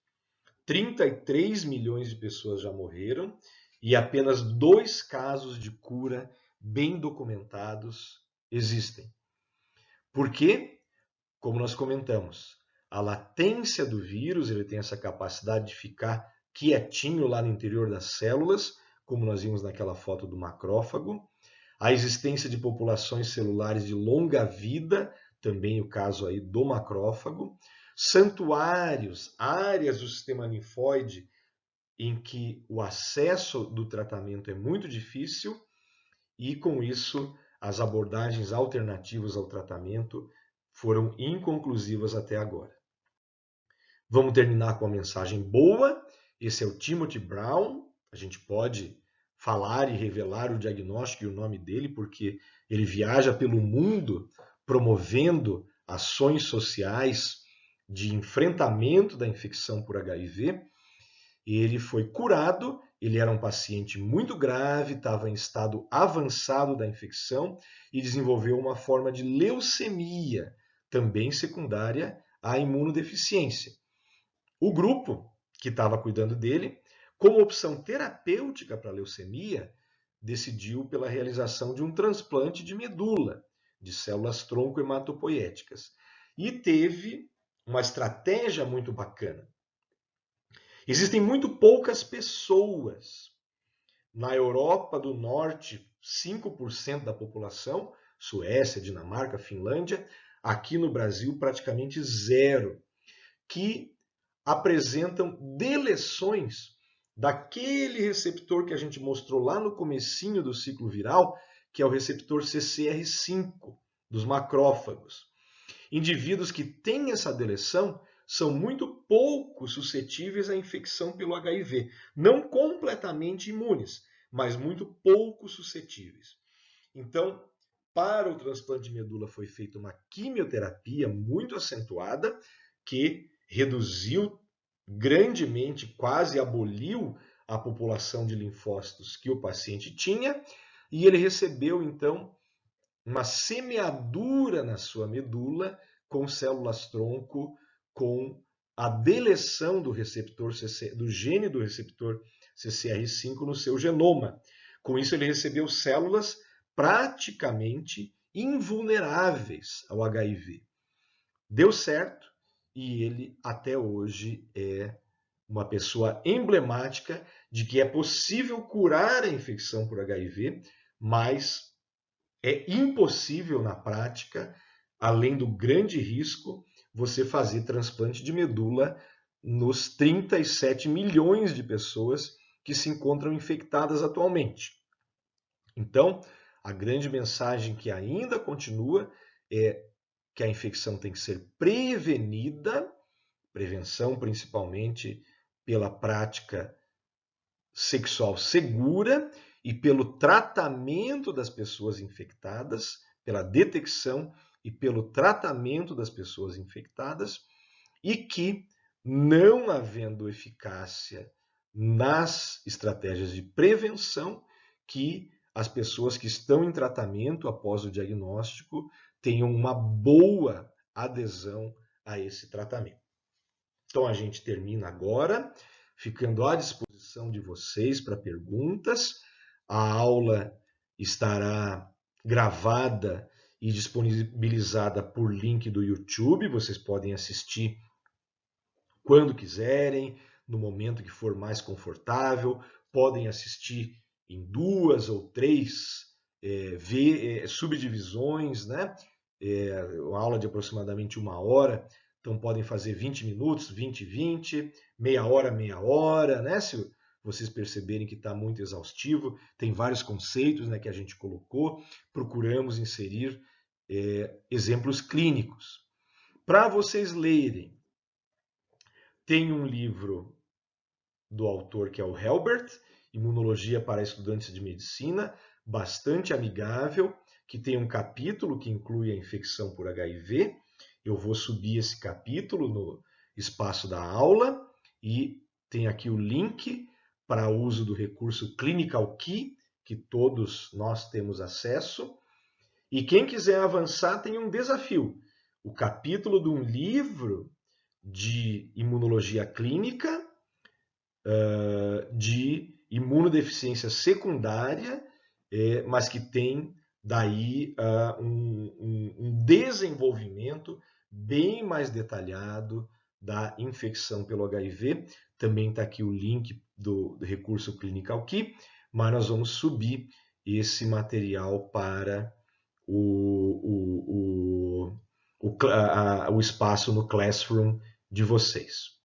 33 milhões de pessoas já morreram e apenas 2 casos de cura bem documentados existem. Por quê? Como nós comentamos, a latência do vírus, ele tem essa capacidade de ficar quietinho lá no interior das células, como nós vimos naquela foto do macrófago. A existência de populações celulares de longa vida, também o caso aí do macrófago. Santuários, áreas do sistema linfóide em que o acesso do tratamento é muito difícil e, com isso, as abordagens alternativas ao tratamento foram inconclusivas até agora. Vamos terminar com uma mensagem boa. Esse é o Timothy Brown. A gente pode falar e revelar o diagnóstico e o nome dele, porque ele viaja pelo mundo promovendo ações sociais de enfrentamento da infecção por HIV. Ele foi curado, ele era um paciente muito grave, estava em estado avançado da infecção e desenvolveu uma forma de leucemia, também secundária à imunodeficiência. O grupo que estava cuidando dele, como opção terapêutica para a leucemia, decidiu pela realização de um transplante de medula, de células tronco hematopoéticas. E teve uma estratégia muito bacana. Existem muito poucas pessoas. Na Europa do Norte, 5% da população, Suécia, Dinamarca, Finlândia, aqui no Brasil praticamente 0, que apresentam deleções daquele receptor que a gente mostrou lá no comecinho do ciclo viral, que é o receptor CCR5 dos macrófagos. Indivíduos que têm essa deleção são muito pouco suscetíveis à infecção pelo HIV. Não completamente imunes, mas muito pouco suscetíveis. Então, para o transplante de medula foi feita uma quimioterapia muito acentuada, que reduziu grandemente, quase aboliu a população de linfócitos que o paciente tinha, e ele recebeu, então, uma semeadura na sua medula com células-tronco, com a deleção do receptor do gene do receptor CCR5 no seu genoma. Com isso, ele recebeu células praticamente invulneráveis ao HIV. Deu certo e ele até hoje é uma pessoa emblemática de que é possível curar a infecção por HIV, mas é impossível na prática, além do grande risco, você fazer transplante de medula nos 37 milhões de pessoas que se encontram infectadas atualmente. Então, a grande mensagem que ainda continua é que a infecção tem que ser prevenida, prevenção principalmente pela prática sexual segura e pelo tratamento das pessoas infectadas, pela detecção e pelo tratamento das pessoas infectadas, e que, não havendo eficácia nas estratégias de prevenção, que as pessoas que estão em tratamento após o diagnóstico tenham uma boa adesão a esse tratamento. Então a gente termina agora, ficando à disposição de vocês para perguntas. A aula estará gravada e disponibilizada por link do YouTube. Vocês podem assistir quando quiserem, no momento que for mais confortável, podem assistir em 2 ou 3 subdivisões, né? Uma aula de aproximadamente 1 hora, então podem fazer 20 minutos, 20, 20, meia hora, né? Se vocês perceberem que está muito exaustivo, tem vários conceitos, né, que a gente colocou, procuramos inserir exemplos clínicos. Para vocês lerem, tem um livro do autor que é o Helbert, Imunologia para Estudantes de Medicina, bastante amigável, que tem um capítulo que inclui a infecção por HIV. Eu vou subir esse capítulo no espaço da aula e tem aqui o link para uso do recurso Clinical Key, que todos nós temos acesso. E quem quiser avançar tem um desafio. O capítulo de um livro de imunologia clínica, de imunodeficiência secundária, mas que tem daí um desenvolvimento bem mais detalhado da infecção pelo HIV. Também está aqui o link do recurso Clinical Key, mas nós vamos subir esse material para o espaço no Classroom de vocês.